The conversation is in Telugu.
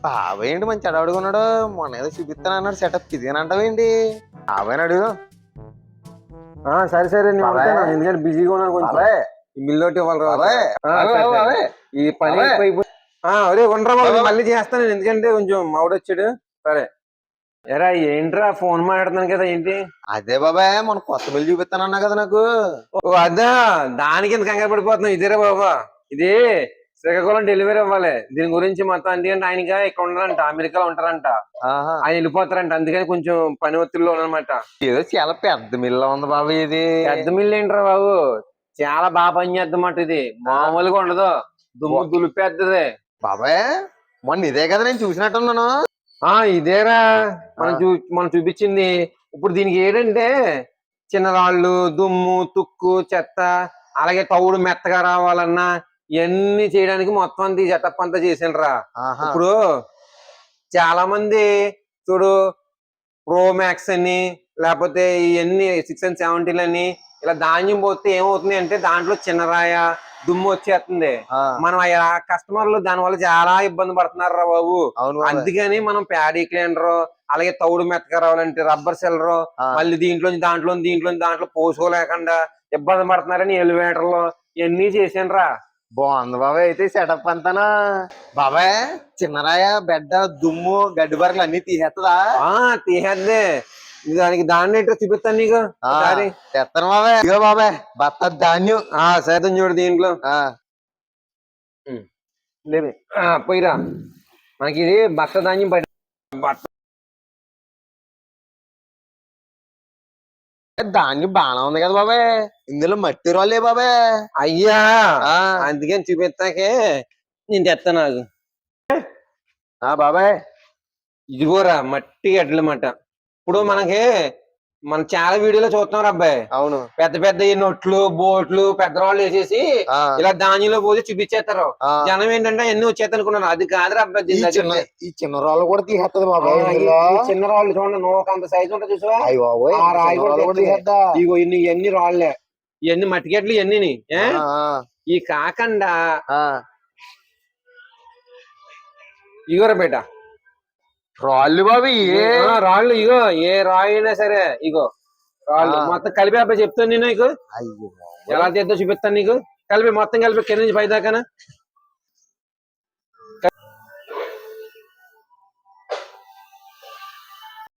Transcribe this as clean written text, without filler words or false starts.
బాబాయ్ ఏంటి మంచి అడుగున్నాడు. మొన్న ఏదో చూపిస్తాను అన్నాడు. సెటప్ ఇదేనంటావేంటి? బాబాయ్ అడుగు. సరే సరే నేను బాబాయ్. ఉంటాను, ఎందుకంటే బిజీగా ఉన్నాను కొంచెం. బాబాయ్ ఈ మిల్లోటి ఇవ్వాలి బాబాయ్ బాబాయ్ ఈ పని బాబాయ్. ఎక్కువైపోయి అరే ఉండరా బాబు, బాబాయ్. మళ్ళీ చేస్తాను నేను, ఎందుకంటే కొంచెం మావిడొచ్చాడు. సరే ఎరా ఏంట్రా ఫోన్ మాట్లాడుతున్నాను కదా, ఏంటి? అదే బాబాయ్ మొన్న కొత్త బిల్లు చూపిస్తానన్నా కదా నాకు. ఓ అదా, దానికి ఎంత కంగారు పడిపోతున్నావు? ఇదేరా బాబా, ఇది శ్రీకాకుళం డెలివరీ అవ్వాలి. దీని గురించి మొత్తం ఎందుకంటే ఆయనగా ఇక్కడ ఉన్నారంట, అమెరికాలో ఉంటారంట. ఆహా. ఆయన వెళ్ళిపోతారంట, అందుకని కొంచెం పని ఒత్తిడిలో ఉన్నమాట. ఏదో చాలా పెద్ద మిల్లు ఉంది బాబాయ్ ఇది. పెద్ద మిల్లు ఏంట్రా బాబు, చాలా బాగా పని చేద్దన్నమాట. ఇది మామూలుగా ఉండదు, దుమ్ము దులిపేద్దది. బాబాయ్ మొన్న ఇదే కదా నేను చూసినట్టున్నాను. ఇదేరా మనం చూపించింది. ఇప్పుడు దీనికి ఏంటంటే చిన్న రాళ్ళు, దుమ్ము, తుక్కు, చెత్త, అలాగే తవుడు మెత్తగా రావాలన్నా ఇవన్నీ చేయడానికి మొత్తం అంతా ఈ సెటప్ అంతా చేసిండ్రా. ఇప్పుడు చాలా మంది చూడు ప్రో మ్యాక్స్ అని, లేకపోతే ఇవన్నీ 6 and 17 అని ఇలా ధాన్యం పోతే ఏమవుతుంది అంటే దాంట్లో చిన్న రాయ, దుమ్ము వచ్చేస్తుంది. మనం కస్టమర్లు దాని వల్ల చాలా ఇబ్బంది పడుతున్నారు రా బాబు. అందుకని మనం ప్యాడీ క్లీనర్, అలాగే తౌడు మెత్తగా రావాలంటే రబ్బర్ సెల్లర్, మళ్ళీ దాంట్లో పోసుకోలేకుండా ఇబ్బంది పడుతున్నారని ఎలివేటర్లు ఇవన్నీ చేసాను రా. బాగుంది బాబాయ్ అయితే సెటప్ అంతానా. బాబాయ్ చిన్నరాయ, బెడ్డ, దుమ్ము, గడ్డి బరకలు అన్ని తీసేస్తుందా? తీసేద్దే. దానికి దాన్ని ఏంటో చూపిస్తాను నీకు. తెస్తాను బాబాయ్. ఇగో బాబాయ్ బత్త ధాన్యం. శాతం చూడు దీంట్లో. పోయిరా, మనకి ఇది బత్త ధాన్యం ధాన్యం బాగా ఉంది కదా బాబాయ్. ఇందులో మట్టి రాలే బాబాయ్. అయ్యా అందుకని చూపిస్తాకే నేను తెస్తా. నాకు బాబాయ్ ఇదిగోరా మట్టి గడ్డలమాట. ఇప్పుడు మనం చాలా వీడియోలో చూస్తున్నాం అబ్బాయి. అవును, పెద్ద పెద్ద నొట్లు, బోట్లు, పెద్ద రాళ్ళు వేసేసి ఇలా ధాన్యంలో పోసి చూపించేస్తారు. జనం ఏంటంటే ఎన్ని వచ్చేది అనుకున్నాను, అది కాదురా అబ్బాయి. ఈ చిన్న రాళ్ళు కూడా తీసేస్తుంది బాబాయ్. చిన్న రాళ్ళు చూడండి, నోకంత సైజు ఉంటుంది చూసా. ఆ రాయి కూడా ఇగో ఇవన్నీ రాళ్లే, ఇవన్నీ మట్టిగడ్డలు ఇవన్నీ. ఈ కాకుండా ఇగోరా బేట రాళ్ళు బాబు. రాళ్ళు ఇగో, ఏ రాయి అయినా సరే ఇగో రాళ్ళు మొత్తం కలిపి అబ్బాయి చెప్తాను నేను. నీకు ఎలా చేద్దాం చూపిస్తాను నీకు. మొత్తం కలిపి కింద నుంచి పై దాకా.